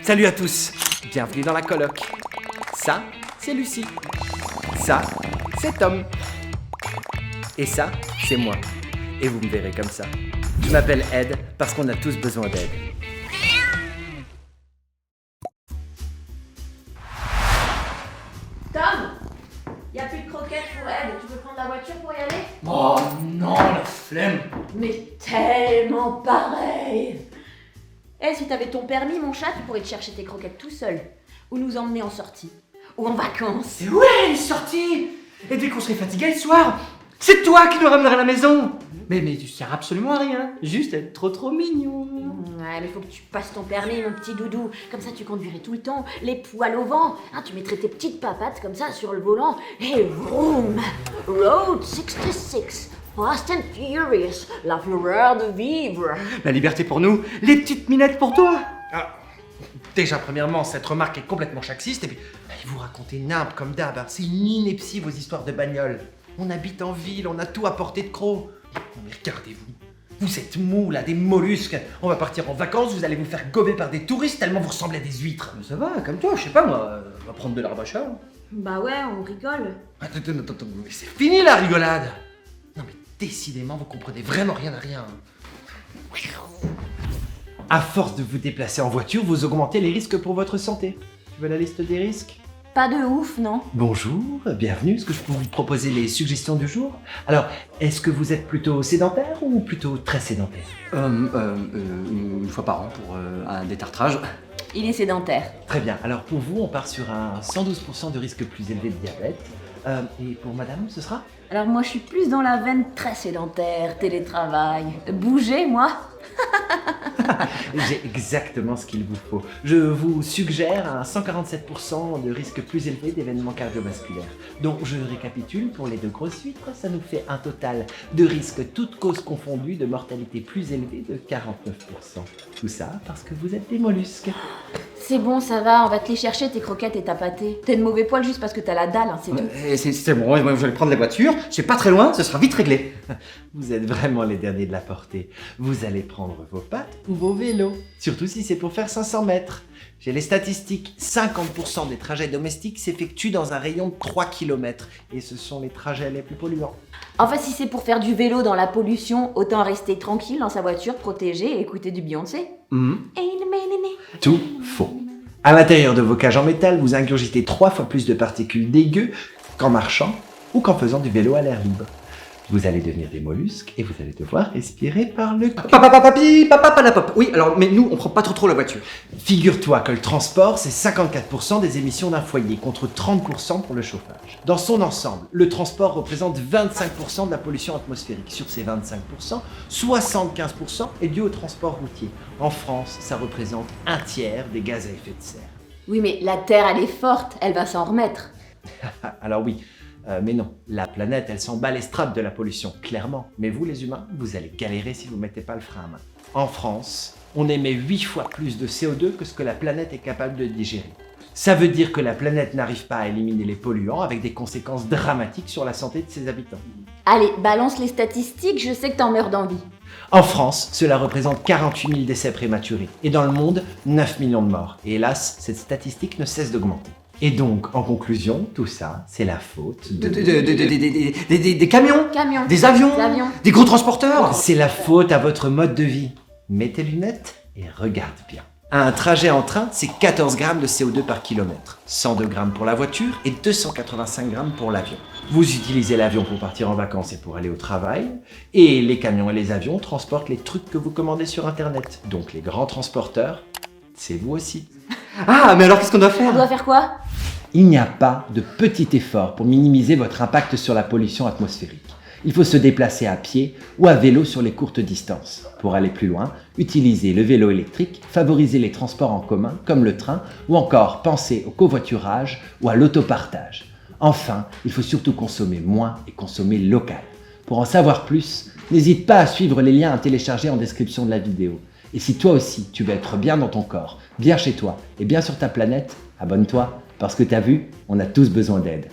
Salut à tous, bienvenue dans la coloc. Ça, c'est Lucie. Ça, c'est Tom. Et ça, c'est moi. Et vous me verrez comme ça. Je m'appelle Ed parce qu'on a tous besoin d'aide. Tom, y a plus de croquettes pour Ed, tu veux prendre la voiture pour y aller? Oh non, la flemme. Mais tellement pareil. Eh, si t'avais ton permis, mon chat, tu pourrais te chercher tes croquettes tout seul. Ou nous emmener en sortie. Ou en vacances. Et ouais, les sorties. Et dès qu'on serait fatigué le soir, c'est toi qui nous ramènerais à la maison. Mais tu sers absolument à rien, juste être trop mignon. Ouais, mais faut que tu passes ton permis, mon petit doudou. Comme ça, tu conduirais tout le temps, les poils au vent. Hein, tu mettrais tes petites papates comme ça sur le volant. Et vroom, Road 66. Fast and Furious, la fureur de vivre. La liberté pour nous, les petites minettes pour toi. Ah, déjà, premièrement, cette remarque est complètement chaxiste. Et puis, vous racontez nimp comme d'hab. Hein. C'est une ineptie, vos histoires de bagnole. On habite en ville, on a tout à portée de croc. Mais regardez-vous. Vous êtes mous, là, des mollusques. On va partir en vacances, vous allez vous faire gober par des touristes tellement vous ressemblez à des huîtres. Ça va, comme toi, je sais pas moi, on va prendre de l'herbe à chat. Bah ouais, on rigole. Attends, mais c'est fini la rigolade. Non mais décidément, vous comprenez vraiment rien à rien. À force de vous déplacer en voiture, vous augmentez les risques pour votre santé. Tu veux la liste des risques ? Pas de ouf, non? Bonjour, bienvenue. Est-ce que je peux vous proposer les suggestions du jour ? Alors, est-ce que vous êêtes plutôt sédentaire ou plutôt très sédentaire ? Une fois par an pour un détartrage. Il est sédentaire. Très bien. Alors pour vous, on part sur un 112% de risque plus élevé de diabète. Et pour madame, ce sera ? Alors moi, je suis plus dans la veine très sédentaire, télétravail. Bouger, moi? J'ai exactement ce qu'il vous faut. Je vous suggère un 147% de risque plus élevé d'événements cardiovasculaires. Donc je récapitule, pour les 2 grosses huîtres, ça nous fait un total de risque toutes causes confondues de mortalité plus élevée de 49%. Tout ça parce que vous êtes des mollusques. C'est bon, ça va, on va te les chercher, tes croquettes et ta pâtée. T'es de mauvais poil juste parce que t'as la dalle, hein, c'est tout. C'est bon, moi, je vais prendre la voiture, c'est pas très loin, ce sera vite réglé. Vous êtes vraiment les derniers de la portée. Vous allez prendre vos pattes ou vos vélos. Surtout si c'est pour faire 500 mètres. J'ai les statistiques, 50% des trajets domestiques s'effectuent dans un rayon de 3 km. Et ce sont les trajets les plus polluants. Enfin, si c'est pour faire du vélo dans la pollution, autant rester tranquille dans sa voiture, protégée et écouter du Beyoncé. Tout faux. À l'intérieur de vos cages en métal, vous ingurgitez 3 fois plus de particules dégueu qu'en marchant ou qu'en faisant du vélo à l'air libre. Vous allez devenir des mollusques et vous allez devoir respirer par le cul. Papa. Oui, alors, mais nous, on prend pas trop la voiture. Figure-toi que le transport, c'est 54% des émissions d'un foyer, contre 30% pour le chauffage. Dans son ensemble, le transport représente 25% de la pollution atmosphérique. Sur ces 25%, 75% est dû au transport routier. En France, ça représente un tiers des gaz à effet de serre. Oui, mais la Terre, elle est forte, elle va s'en remettre. Alors oui, mais non, la planète, elle s'en bat les straps de la pollution, clairement. Mais vous, les humains, vous allez galérer si vous ne mettez pas le frein à main. En France, on émet 8 fois plus de CO2 que ce que la planète est capable de digérer. Ça veut dire que la planète n'arrive pas à éliminer les polluants avec des conséquences dramatiques sur la santé de ses habitants. Allez, balance les statistiques, je sais que t'en meurs d'envie. En France, cela représente 48 000 décès prématurés. Et dans le monde, 9 millions de morts. Et hélas, cette statistique ne cesse d'augmenter. Et donc, en conclusion, tout ça, c'est la faute Des camions, Camions. des avions, des gros transporteurs. C'est la faute à votre mode de vie. Mets tes lunettes et regarde bien. Un trajet en train, c'est 14 grammes de CO2 par kilomètre. 102 grammes pour la voiture et 285 grammes pour l'avion. Vous utilisez l'avion pour partir en vacances et pour aller au travail. Et les camions et les avions transportent les trucs que vous commandez sur Internet. Donc les grands transporteurs, c'est vous aussi. Ah, mais alors qu'est-ce qu'on doit faire? On doit faire quoi? Il n'y a pas de petit effort pour minimiser votre impact sur la pollution atmosphérique. Il faut se déplacer à pied ou à vélo sur les courtes distances. Pour aller plus loin, utilisez le vélo électrique, favorisez les transports en commun comme le train ou encore pensez au covoiturage ou à l'autopartage. Enfin, il faut surtout consommer moins et consommer local. Pour en savoir plus, n'hésite pas à suivre les liens à télécharger en description de la vidéo. Et si toi aussi tu veux être bien dans ton corps, bien chez toi et bien sur ta planète, abonne-toi parce que t'as vu, on a tous besoin d'aide.